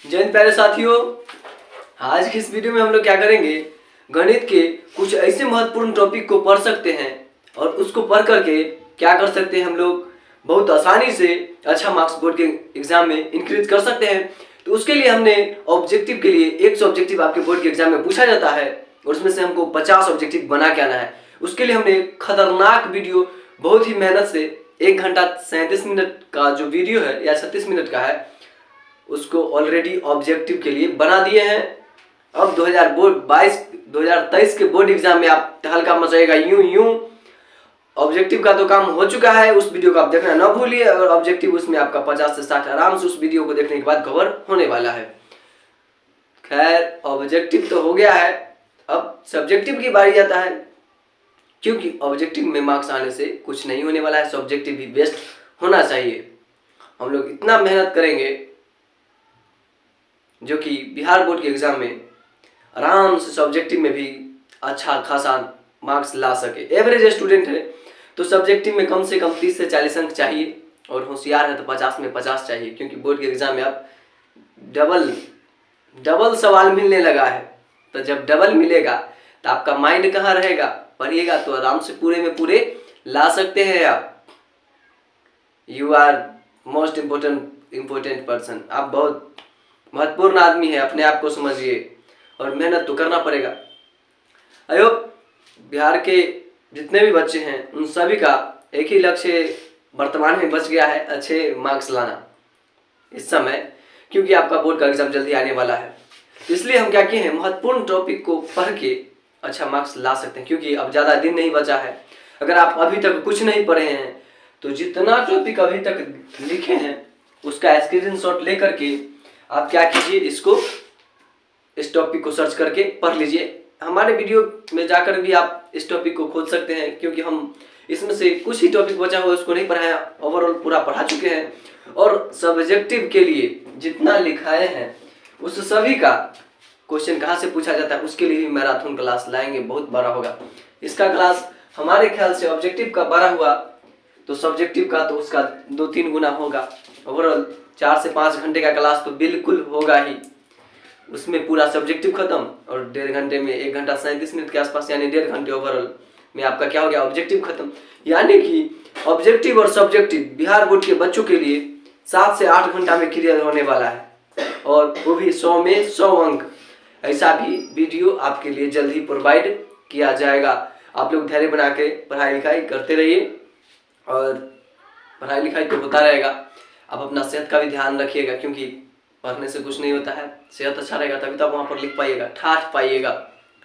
जय हिंद प्यारे साथियों। आज की इस वीडियो में हम लोग क्या करेंगे, गणित के कुछ ऐसे महत्वपूर्ण टॉपिक को पढ़ सकते हैं और उसको पढ़ करके क्या कर सकते हैं, हम लोग बहुत आसानी से अच्छा मार्क्स बोर्ड के एग्जाम में इंक्रीज कर सकते हैं। तो उसके लिए हमने ऑब्जेक्टिव के लिए 100 ऑब्जेक्टिव आपके बोर्ड के एग्जाम में पूछा जाता है और उसमें से हमको 50 ऑब्जेक्टिव बना के आना है। उसके लिए हमने खतरनाक वीडियो बहुत ही मेहनत से 1 घंटा 37 मिनट का जो वीडियो है या 36 मिनट का है उसको ऑलरेडी ऑब्जेक्टिव के लिए बना दिए हैं। अब 2023 के बोर्ड एग्जाम में आप हल्का मचाएगा यूं ऑब्जेक्टिव का तो काम हो चुका है। उस वीडियो को आप देखना ना भूलिए और ऑब्जेक्टिव उसमें आपका 50 से 60 आराम से उस वीडियो को देखने के बाद कवर होने वाला है। खैर ऑब्जेक्टिव तो हो गया है, अब सब्जेक्टिव की बारी आता है, क्योंकि ऑब्जेक्टिव में मार्क्स आने से कुछ नहीं होने वाला है। सब्जेक्टिव भी बेस्ट होना चाहिए। हम लोग इतना मेहनत करेंगे जो कि बिहार बोर्ड के एग्जाम में आराम से सब्जेक्टिव में भी अच्छा खासा मार्क्स ला सके। एवरेज स्टूडेंट है तो सब्जेक्टिव में कम से कम 30 से 40 अंक चाहिए और होशियार है तो 50 में 50 चाहिए, क्योंकि बोर्ड के एग्जाम में अब डबल सवाल मिलने लगा है। तो जब डबल मिलेगा तो आपका माइंड कहाँ रहेगा, पढ़िएगा तो आराम से पूरे में पूरे ला सकते हैं आप। You are most important person, आप बहुत महत्वपूर्ण आदमी है, अपने आप को समझिए और मेहनत तो करना पड़ेगा। आयो बिहार के जितने भी बच्चे हैं उन सभी का एक ही लक्ष्य वर्तमान में बच गया है, अच्छे मार्क्स लाना इस समय, क्योंकि आपका बोर्ड का एग्जाम जल्दी आने वाला है। इसलिए हम क्या किए हैं, महत्वपूर्ण टॉपिक को पढ़ के अच्छा मार्क्स ला सकते हैं, क्योंकि अब ज़्यादा दिन नहीं बचा है। अगर आप अभी तक कुछ नहीं पढ़े हैं तो जितना टॉपिक अभी तक लिखे हैं उसका स्क्रीनशॉट ले करके आप क्या कीजिए, इस टॉपिक को सर्च करके पढ़ लीजिए। हमारे वीडियो में जाकर भी आप इस टॉपिक को खोज सकते हैं, क्योंकि हम इसमें से कुछ ही टॉपिक बचा हुआ उसको नहीं पढ़ाया, ओवरऑल पूरा पढ़ा चुके हैं। और सब्जेक्टिव के लिए जितना लिखाए हैं उस सभी का क्वेश्चन कहाँ से पूछा जाता है उसके लिए भी मैराथन क्लास लाएंगे, बहुत बड़ा होगा इसका क्लास। हमारे ख्याल से ऑब्जेक्टिव का बड़ा हुआ तो सब्जेक्टिव का तो उसका 2-3 गुना होगा। ओवरऑल 4 से 5 घंटे का क्लास तो बिल्कुल होगा ही, उसमें पूरा सब्जेक्टिव खत्म और 1.5 घंटे में 1 घंटा 37 मिनट के आसपास यानी 1.5 घंटे ओवरऑल में आपका क्या हो गया, ऑब्जेक्टिव खत्म। यानी कि ऑब्जेक्टिव और सब्जेक्टिव बिहार बोर्ड के बच्चों के लिए 7 से 8 घंटा में क्लियर होने वाला है और वो भी 100 में 100 अंक। ऐसा भी वीडियो आपके लिए जल्द ही प्रोवाइड किया जाएगा। आप लोग धैर्य बना के पढ़ाई लिखाई करते रहिए और पढ़ाई लिखाई तो होता रहेगा। आप अपना सेहत का भी ध्यान रखिएगा, क्योंकि पढ़ने से कुछ नहीं होता है, सेहत अच्छा रहेगा तभी तो आप वहाँ पर लिख पाइएगा, ठाठ पाइएगा।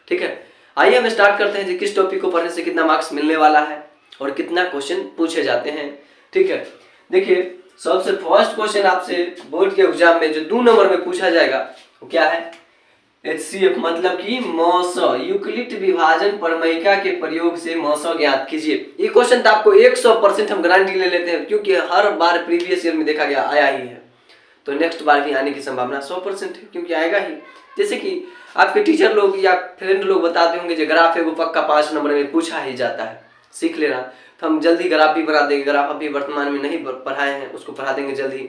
ठीक है, आइए हम स्टार्ट करते हैं कि किस टॉपिक को पढ़ने से कितना मार्क्स मिलने वाला है और कितना क्वेश्चन पूछे जाते हैं। ठीक है, देखिए सबसे फर्स्ट क्वेश्चन आपसे बोर्ड के एग्जाम में जो 2 नंबर में पूछा जाएगा वो क्या है, HCF मतलब कि मौस यूक्लिड विभाजन प्रमेयिका के प्रयोग से मौस ज्ञात कीजिए। ये क्वेश्चन तो आपको 100% हम गारंटी ले लेते हैं, क्योंकि हर बार प्रीवियस ईयर में देखा गया आया ही है, तो नेक्स्ट बार भी आने की संभावना 100% है, क्योंकि आएगा ही। जैसे कि आपके टीचर लोग या फ्रेंड लोग बताते होंगे जो ग्राफ है वो पक्का 5 नंबर में पूछा ही जाता है, सीख लेना। तो हम जल्दी ग्राफ भी बना देंगे, ग्राफ अभी वर्तमान में नहीं पढ़ाए हैं उसको पढ़ा देंगे जल्दी।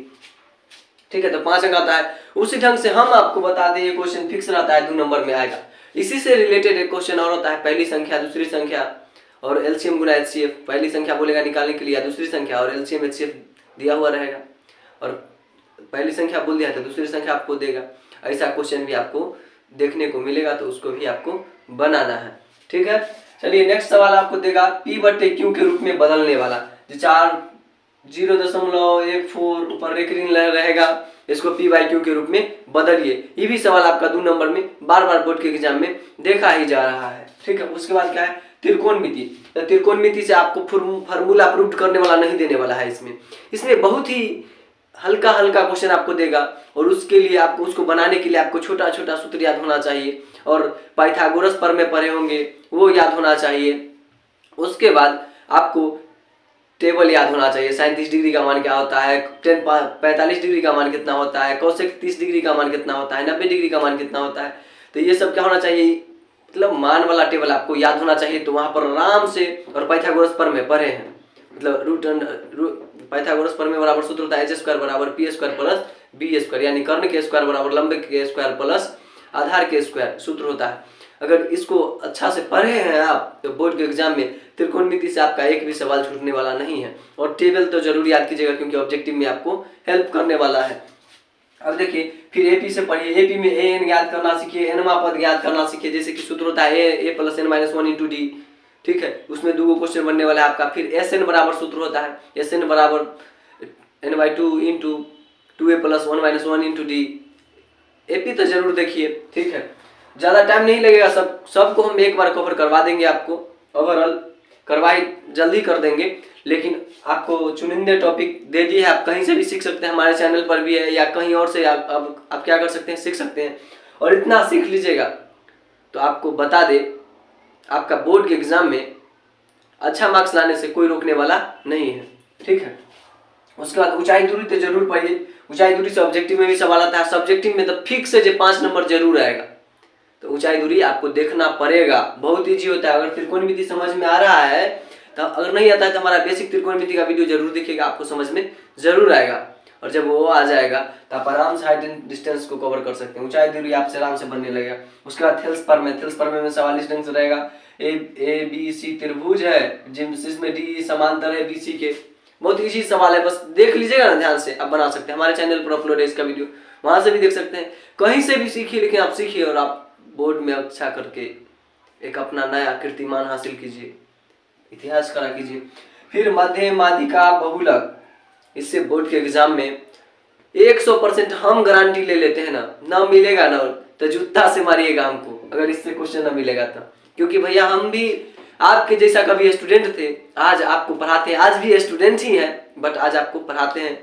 ठीक है, तो 5 अंक आता है। उसी ढंग से हम आपको बता दें ये क्वेश्चन फिक्स रहता है 2 नंबर में आएगा। इसी से रिलेटेड एक क्वेश्चन और होता है, पहली संख्या दूसरी संख्या और एलसीएम गुना HCF। पहली संख्या बोलेगा निकालने के लिए दूसरी संख्या और एलसीएम HCF दिया हुआ रहेगा, और पहली संख्या बोल दिया तो दूसरी संख्या आपको देगा। ऐसा क्वेश्चन भी आपको देखने को मिलेगा, तो उसको भी आपको बनाना है। ठीक है, चलिए नेक्स्ट सवाल आपको देगा P/Q के रूप में बदलने वाला, जो 0.14 ऊपर रेखरीन रहेगा, इसको P/Q के रूप में बदलिए। ये भी सवाल आपका 2 नंबर में बार बार बोर्ड के एग्जाम में देखा ही जा रहा है। ठीक है, उसके बाद क्या है, त्रिकोणमिति। तो त्रिकोणमिति से आपको फार्मूला प्रूव करने वाला नहीं देने वाला है, इसमें बहुत ही हल्का क्वेश्चन आपको देगा और उसके लिए आपको उसको बनाने के लिए आपको छोटा सूत्र याद होना चाहिए और पाइथागोरस प्रमेय पढ़े होंगे वो याद होना चाहिए। उसके बाद आपको टेबल याद होना चाहिए, 37 डिग्री का मान क्या होता है, 45 डिग्री का मान कितना होता है, कोसेक 30 डिग्री का मान कितना होता है, 90 डिग्री का मान कितना होता है। तो ये सब क्या होना चाहिए, मतलब मान वाला टेबल आपको याद होना चाहिए। तो वहाँ पर आराम से, और पाइथागोरस प्रमेय पढ़े हैं, मतलब पाइथागोरस प्रमेय बराबर सूत्र होता है h² = p² + बी स्क्वायर, यानी कर्ण के स्क्वायर बराबर लंब के स्क्वायर प्लस आधार के स्क्वायर सूत्र होता है। अगर इसको अच्छा से पढ़े हैं आप तो बोर्ड के एग्जाम में त्रिकोणमिति से आपका एक भी सवाल छूटने वाला नहीं है। और टेबल तो जरूर याद कीजिएगा क्योंकि ऑब्जेक्टिव में आपको हेल्प करने वाला है। अब देखिए फिर एपी से पढ़िए, एपी में ए एन ज्ञात करना सीखिए, एनवा पद ज्ञात करना सीखिए। जैसे कि सूत्र होता है A plus N minus 1 into D, ठीक है, उसमें 2 क्वेश्चन बनने वाला है आपका। फिर एस एन बराबर सूत्र होता है एस एन बराबर n/2 into 2a plus 1 minus 1 into D. AP तो जरूर देखिए, ठीक है, ज़्यादा टाइम नहीं लगेगा, सबको हम एक बार कवर करवा देंगे, आपको ओवरऑल करवाई जल्दी कर देंगे। लेकिन आपको चुनिंदे टॉपिक दे दिए हैं, आप कहीं से भी सीख सकते हैं, हमारे चैनल पर भी है या कहीं और से आप क्या कर सकते हैं, सीख सकते हैं। और इतना सीख लीजिएगा तो आपको बता दे आपका बोर्ड के एग्जाम में अच्छा मार्क्स लाने से कोई रोकने वाला नहीं है, ठीक है। उसके बाद ऊंचाई दूरी तो जरूर पढ़िए, ऊंचाई दूरी से ऑब्जेक्टिव में भी सवाल आता है। सब्जेक्टिव में तो फिक्स है जो 5 नंबर जरूर आएगा, तो ऊंचाई दूरी आपको देखना पड़ेगा, बहुत ईजी होता है। अगर त्रिकोणमिति समझ में आ रहा है तो, अगर नहीं आता है तो हमारा बेसिक त्रिकोणमिति का वीडियो जरूर देखिएगा, आपको समझ में जरूर आएगा। और जब वो आ जाएगा तो आप आराम से हाइट एंड डिस्टेंस को कवर कर सकते हैं, ऊंचाई दूरी आपसे आराम से बनने लगेगा। उसके बाद थेल्स परमे में सवाल इस ढंग से रहेगा, ए बी सी त्रिभुज है जिसमें डी समांतर है बीसी के। बहुत इजी सवाल है, बस देख लीजिएगा ना ध्यान से, आप बना सकते हैं। हमारे चैनल पर अपलोड है इसका वीडियो, वहां से भी देख सकते हैं, कहीं से भी सीखिए, लेकिन आप सीखिए और आप बोर्ड में अच्छा करके एक अपना नया कीर्तिमान हासिल कीजिए, इतिहास करा कीजिए। फिर मध्य माध्यिका बहुलक, इससे बोर्ड के एग्जाम में 100% हम गारंटी ले लेते हैं ना मिलेगा ना तो जूता से मारिएगा हमको, अगर इससे क्वेश्चन ना मिलेगा तो। क्योंकि भैया हम भी आपके जैसा कभी स्टूडेंट थे, आज आपको पढ़ाते हैं, आज भी स्टूडेंट ही हैं, बट आज आपको पढ़ाते हैं,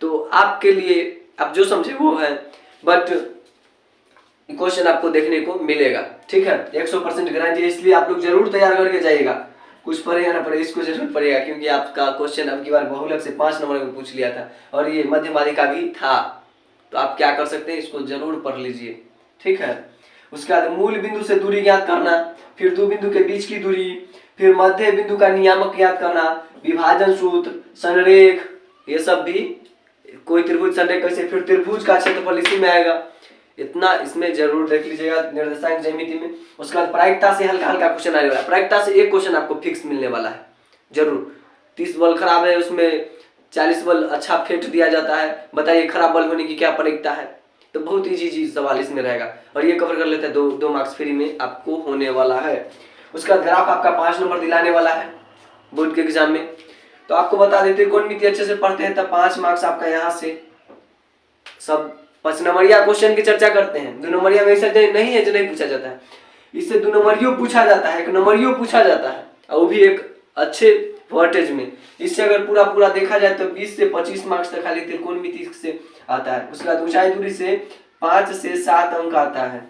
तो आपके लिए आप जो समझे वो है, बट क्वेश्चन आपको देखने को मिलेगा, ठीक है। 100% गारंटी, इसलिए आप लोग जरूर तैयार करके जाइएगा, कुछ पढ़े या ना पढ़े इसको जरूर पढ़ेगा, क्योंकि आपका क्वेश्चन अब की बार बहुलक से 5 नंबर में पूछ लिया था और ये मध्य माध्यिका भी था, तो आप क्या कर सकते हैं, इसको जरूर पढ़ लीजिए, ठीक है। उसके बाद मूल बिंदु से दूरी ज्ञात करना, फिर 2 बिंदु के बीच की दूरी, फिर मध्य बिंदु का नियामक ज्ञात करना, विभाजन सूत्र, संरेख, ये सब भी, कोई त्रिभुज संरेख कैसे, फिर त्रिभुज का क्षेत्रफल इसी में आएगा, इतना इसमें जरूर देख लीजिएगा निर्देशांक ज्यामिति में। उसके बाद प्रायिकता से हल्का हल्का क्वेश्चन आने वाला है, प्रायिकता से एक क्वेश्चन आपको फिक्स मिलने वाला है जरूर। 30 बल खराब है, उसमें 40 बल अच्छा फेंट दिया जाता है, बताइए खराब बल होने की क्या प्रायिकता है, तो बहुत ईजी सवाल इसमें रहेगा और ये कवर कर लेते हैं, 2 मार्क्स फ्री में आपको होने वाला है। उसका ग्राफ आपका 5 नंबर दिलाने वाला है बोर्ड के एग्जाम में, तो आपको बता देते त्रिकोणमिति अच्छे से पढ़ते हैं तब 5 मार्क्स आपका यहाँ से। सब 5 नंबरिया क्वेश्चन की चर्चा करते हैं, 2 नंबरिया में ऐसा नहीं है जो नहीं पूछा जाता है, इससे 2 नंबरियों पूछा जाता है, 1 नंबरियों पूछा जाता है, और वो भी एक अच्छे वोल्टेज में। इससे अगर पूरा देखा जाए तो 20 से 25 मार्क्स तक खाली त्रिकोणमिति से आता है। उसके बाद ऊंचाई दूरी से 5 से 7 अंक आता है,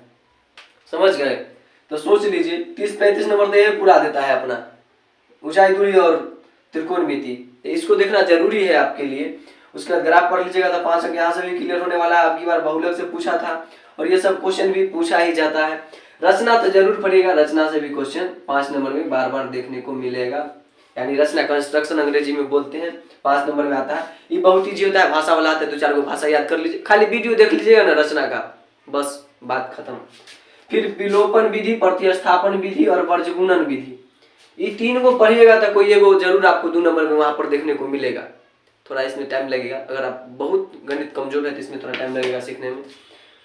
समझ गए, तो सोच लीजिए 30-35 नंबर तो ये पूरा देता है अपना ऊंचाई दूरी और त्रिकोणमिति, इसको देखना जरूरी है आपके लिए। उसके बाद ग्राफ पढ़ लीजिएगा तो 5 अंक यहाँ से भी क्लियर होने वाला है, अब की बार बहुलक से पूछा था और ये सब क्वेश्चन भी पूछा ही जाता है। रचना तो जरूर पढ़िएगा, रचना से भी क्वेश्चन 5 नंबर में बार देखने को मिलेगा, यानी रचना कंस्ट्रक्शन अंग्रेजी में बोलते हैं, 5 नंबर में आता है। ये बहुत ईजी होता है, भाषा वाला आता है, 2-4 भाषा याद कर लीजिए, खाली वीडियो देख लीजिएगा ना रचना का, बस बात खत्म। फिर विलोपन विधि, प्रतिस्थापन विधि और वर्गगुणन विधि, ये 3 को पढ़िएगा तो कोई एगो जरूर आपको 2 नंबर में वहां पर देखने को मिलेगा। थोड़ा इसमें टाइम लगेगा, अगर आप बहुत गणित कमजोर है तो इसमें थोड़ा टाइम लगेगा सीखने में,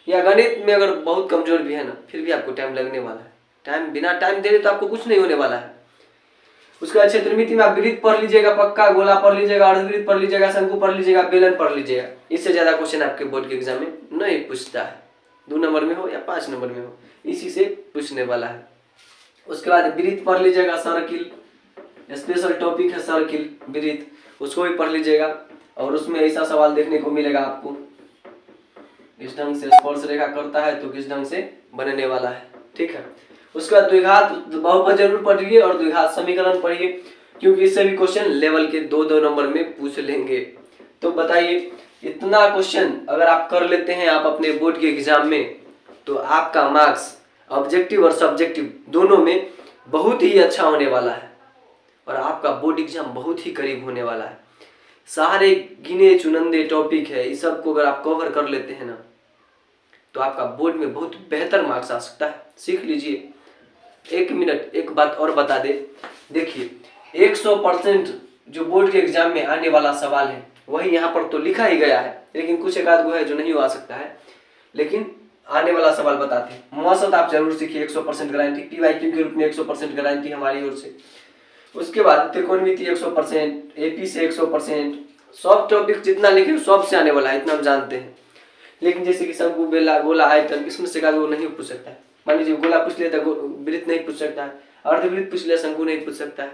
या गणित में अगर बहुत कमजोर भी है ना फिर भी आपको टाइम लगने वाला है, टाइम बिना टाइम दे तो आपको कुछ नहीं होने वाला है। उसके बाद क्षेत्रमिति में आप वृत्त पढ़ लीजिएगा, पक्का गोला पढ़ लीजिएगा, अर्धवृत्त पढ़ लीजिएगा, शंकु पढ़ लीजिएगा, बेलन पढ़ लीजिएगा, इससे ज्यादा क्वेश्चन आपके बोर्ड के एग्जाम में नहीं पूछता है, 2 नंबर में हो या 5 नंबर में हो, इसी से पूछने वाला है। उसके बाद वृत्त पढ़ लीजिएगा, सर्किल स्पेशल टॉपिक है सर्किल वृत्त, उसको भी पढ़ लीजिएगा और उसमें ऐसा सवाल देखने को मिलेगा आपको, इस ढंग से स्पर्श रेखा करता है तो किस ढंग से बनने वाला है, ठीक है। उसके बाद द्विघात बहुपद जरूर पढ़िए और द्विघात समीकरण पढ़िए, क्योंकि इससे भी क्वेश्चन लेवल के 2-2 नंबर में पूछ लेंगे। तो बताइए इतना क्वेश्चन अगर आप कर लेते हैं आप अपने बोर्ड के एग्जाम में, तो आपका मार्क्स ऑब्जेक्टिव और सब्जेक्टिव दोनों में बहुत ही अच्छा होने वाला है और आपका बोर्ड एग्जाम बहुत ही करीब होने वाला है। सारे गिने चुनंदे टॉपिक है, इस सब को अगर आप कवर कर लेते हैं ना तो आपका बोर्ड में बहुत बेहतर मार्क्स आ सकता है। सीख लीजिए। 1 मिनट एक बात और बता दे, देखिए 100% जो बोर्ड के एग्जाम में आने वाला सवाल है वही यहाँ पर तो लिखा ही गया है, लेकिन कुछ एक आध गो है जो नहीं आ सकता है, लेकिन आने वाला सवाल बताते हैं। मौसम आप जरूर सीखिए, 100% गारंटी, PYQ के रूप में 100% गारंटी हमारी ओर से। उसके बाद त्रिकोणमिति 100%, AP से 100%, सब टॉपिक जितना लिखे सब से आने वाला है, इतना हम जानते हैं। लेकिन जैसे कि शंकु, बेला, गोला, आयतन, इसमें से वो नहीं पूछ सकता है। मान लीजिए गोला पूछ लिया तो वृत्त नहीं पूछ सकता है, अर्धवृत्त पूछ लिया शंकु नहीं पूछ सकता है।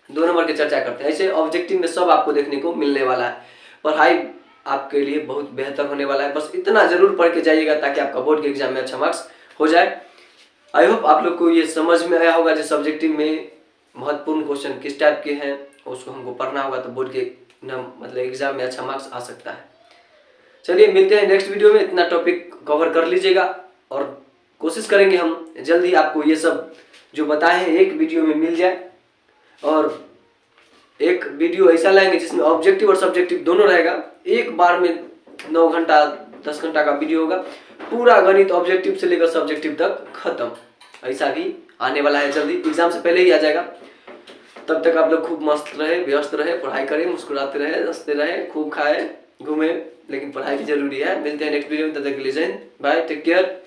2 नंबर की चर्चा करते हैं। ऐसे ऑब्जेक्टिव में सब आपको देखने को मिलने वाला है। पढ़ाई आपके लिए बहुत बेहतर होने वाला है, बस इतना जरूर पढ़ के जाइएगा ताकि आपका बोर्ड के एग्जाम में अच्छा मार्क्स हो जाए। आई होप आप लोग को ये समझ में आया होगा, जिस ऑब्जेक्टिव में महत्वपूर्ण क्वेश्चन किस टाइप के हैं उसको हमको पढ़ना होगा, तो बोर्ड के मतलब एग्जाम में अच्छा मार्क्स आ सकता है। चलिए मिलते हैं नेक्स्ट वीडियो में। इतना टॉपिक कवर कर लीजिएगा और कोशिश करेंगे हम जल्दी आपको ये सब जो बताए हैं एक वीडियो में मिल जाए, और एक वीडियो ऐसा लाएंगे जिसमें ऑब्जेक्टिव और सब्जेक्टिव दोनों रहेगा। एक बार में 9 घंटा 10 घंटा का वीडियो होगा, पूरा गणित ऑब्जेक्टिव से लेकर सब्जेक्टिव तक खत्म। ऐसा भी आने वाला है जल्दी, एग्जाम से पहले ही आ जाएगा। तब तक आप लोग खूब मस्त रहे, व्यस्त रहे, पढ़ाई करें, मुस्कुराते रहे, हंसते रहे, खूब खाए, घूमे, लेकिन पढ़ाई भी जरूरी है। मिलते हैं नेक्स्ट वीडियो में, तब तक के लिए जय हिंद, बाय, टेक केयर।